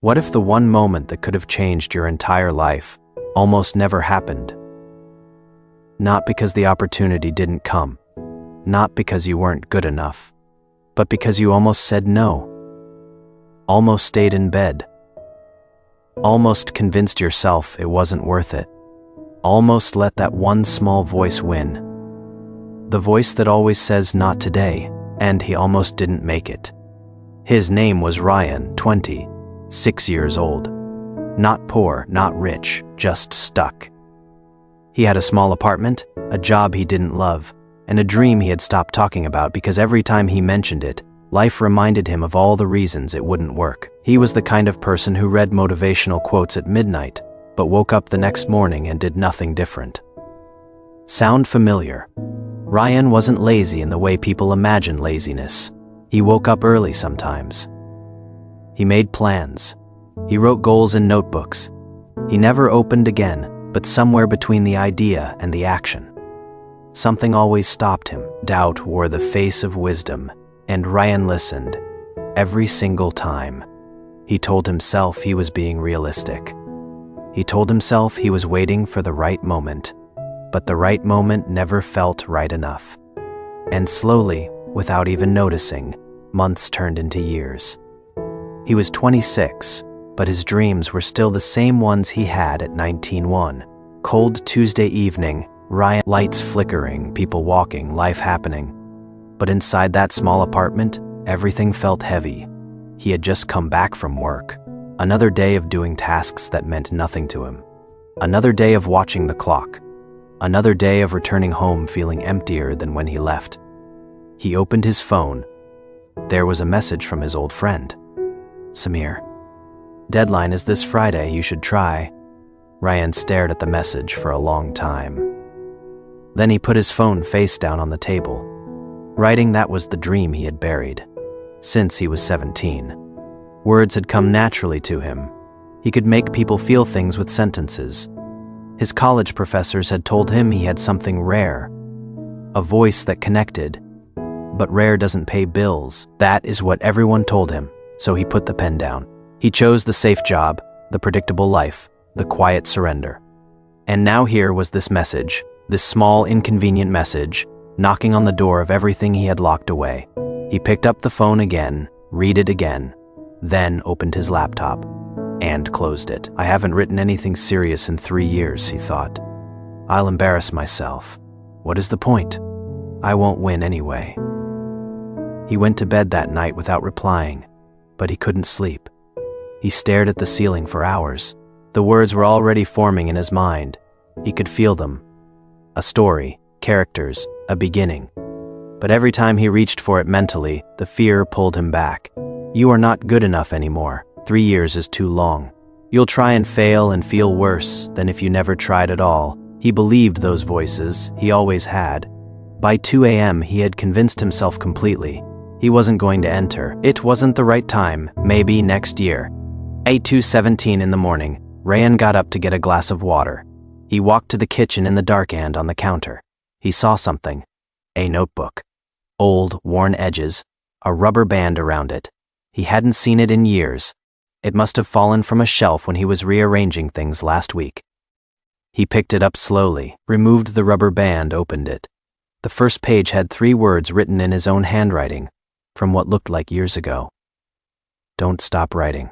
What if the one moment that could have changed your entire life almost never happened? Not because the opportunity didn't come, not because you weren't good enough, but because you almost said no, almost stayed in bed, almost convinced yourself it wasn't worth it, almost let that one small voice win. The voice that always says not today, and he almost didn't make it. His name was Ryan, 26 years old. Not poor, not rich, just stuck. He had a small apartment, a job he didn't love, and a dream he had stopped talking about because every time he mentioned it, life reminded him of all the reasons it wouldn't work. He was the kind of person who read motivational quotes at midnight, but woke up the next morning and did nothing different. Sound familiar? Ryan wasn't lazy in the way people imagine laziness. He woke up early sometimes. He made plans. He wrote goals in notebooks. He never opened again, but somewhere between the idea and the action, something always stopped him. Doubt wore the face of wisdom, and Ryan listened every single time. He told himself he was being realistic. He told himself he was waiting for the right moment, but the right moment never felt right enough. And slowly, without even noticing, months turned into years. He was 26, but his dreams were still the same ones he had at 19. Cold Tuesday evening, Ryan, lights flickering, people walking, life happening. But inside that small apartment, everything felt heavy. He had just come back from work. Another day of doing tasks that meant nothing to him. Another day of watching the clock. Another day of returning home feeling emptier than when he left. He opened his phone. There was a message from his old friend. Samir. Deadline is this Friday, you should try. Ryan stared at the message for a long time. Then he put his phone face down on the table. Writing that was the dream he had buried since he was 17. Words had come naturally to him. He could make people feel things with sentences. His college professors had told him he had something rare, a voice that connected. But rare doesn't pay bills. That is what everyone told him, so he put the pen down. He chose the safe job, the predictable life, the quiet surrender. And now here was this message, this small, inconvenient message, knocking on the door of everything he had locked away. He picked up the phone again, read it again, then opened his laptop and closed it. I haven't written anything serious in 3 years, he thought. I'll embarrass myself. What is the point? I won't win anyway. He went to bed that night without replying, but he couldn't sleep. He stared at the ceiling for hours. The words were already forming in his mind. He could feel them. A story, characters, a beginning. But every time he reached for it mentally, the fear pulled him back. You are not good enough anymore. 3 years is too long. You'll try and fail and feel worse than if you never tried at all. He believed those voices, he always had. By 2 a.m. he had convinced himself completely. He wasn't going to enter. It wasn't the right time, maybe next year. 8:17 in the morning, Ryan got up to get a glass of water. He walked to the kitchen in the dark and on the counter. He saw something. A notebook. Old, worn edges, a rubber band around it. He hadn't seen it in years. It must have fallen from a shelf when he was rearranging things last week. He picked it up slowly, removed the rubber band, opened it. The first page had 3 words written in his own handwriting, from what looked like years ago. Don't stop writing.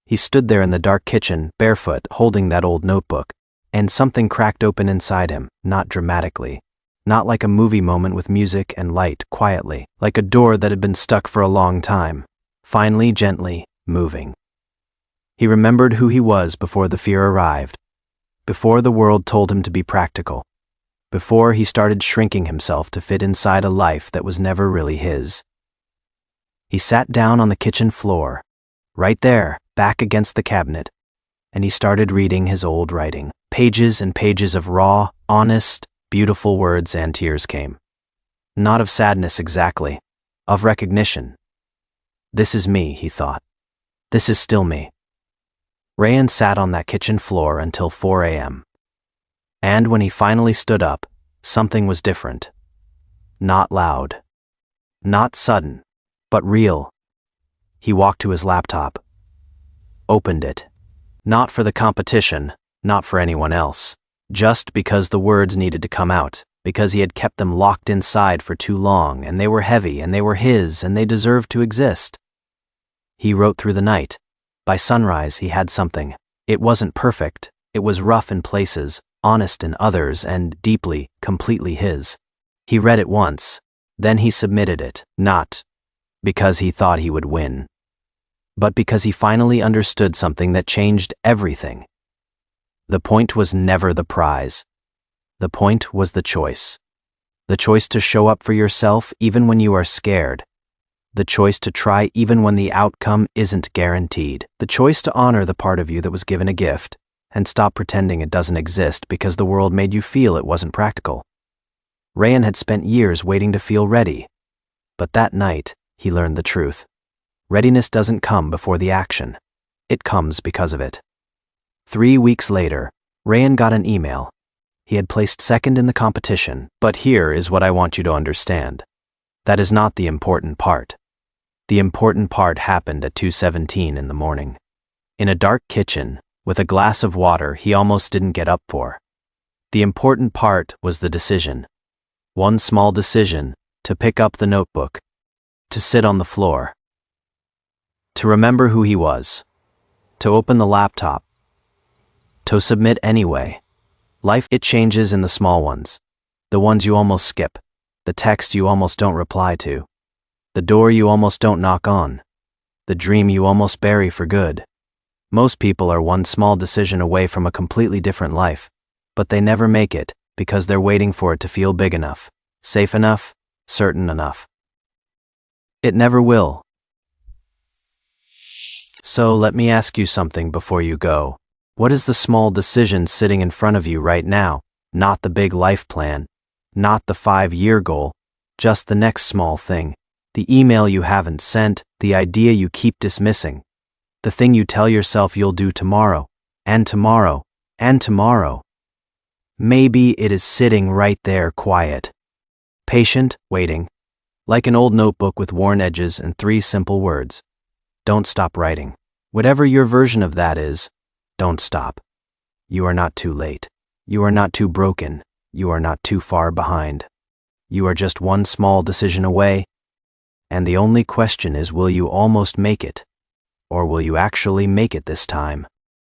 He stood there in the dark kitchen, barefoot, holding that old notebook, and something cracked open inside him, not dramatically, not like a movie moment with music and light, quietly, like a door that had been stuck for a long time, finally, gently, moving. He remembered who he was before the fear arrived, before the world told him to be practical, before he started shrinking himself to fit inside a life that was never really his. He sat down on the kitchen floor, right there, back against the cabinet, and he started reading his old writing. Pages and pages of raw, honest, beautiful words, and tears came. Not of sadness exactly, of recognition. This is me, he thought. This is still me. Ryan sat on that kitchen floor until 4 a.m. And when he finally stood up, something was different. Not loud. Not sudden, but real. He walked to his laptop. opened it. Not for the competition, not for anyone else. Just because the words needed to come out, because he had kept them locked inside for too long, and they were heavy, and they were his, and they deserved to exist. He wrote through the night. By sunrise, he had something. It wasn't perfect. It was rough in places, honest in others, and deeply, completely his. He read it once. Then he submitted it, not because he thought he would win, but because he finally understood something that changed everything. The point was never the prize. The point was the choice. The choice to show up for yourself even when you are scared. The choice to try even when the outcome isn't guaranteed. The choice to honor the part of you that was given a gift and stop pretending it doesn't exist because the world made you feel it wasn't practical. Rayan had spent years waiting to feel ready. But that night, he learned the truth. Readiness doesn't come before the action. It comes because of it. 3 weeks later, Rayan got an email. He had placed second in the competition, but here is what I want you to understand. That is not the important part. The important part happened at 2:17 in the morning. In a dark kitchen, with a glass of water he almost didn't get up for. The important part was the decision. One small decision, to pick up the notebook, to sit on the floor, to remember who he was, to open the laptop, to submit anyway. Life, it changes in the small ones, the ones you almost skip, the text you almost don't reply to, the door you almost don't knock on, the dream you almost bury for good. Most people are one small decision away from a completely different life, but they never make it because they're waiting for it to feel big enough, safe enough, certain enough. It never will. So let me ask you something before you go. What is the small decision sitting in front of you right now? Not the big life plan, not the 5-year goal, just the next small thing, the email you haven't sent, the idea you keep dismissing, the thing you tell yourself you'll do tomorrow, and tomorrow, and tomorrow. Maybe it is sitting right there quiet, patient, waiting, like an old notebook with worn edges and 3 simple words. Don't stop writing. Whatever your version of that is, don't stop. You are not too late. You are not too broken. You are not too far behind. You are just one small decision away, and the only question is, will you almost make it? Or will you actually make it this time?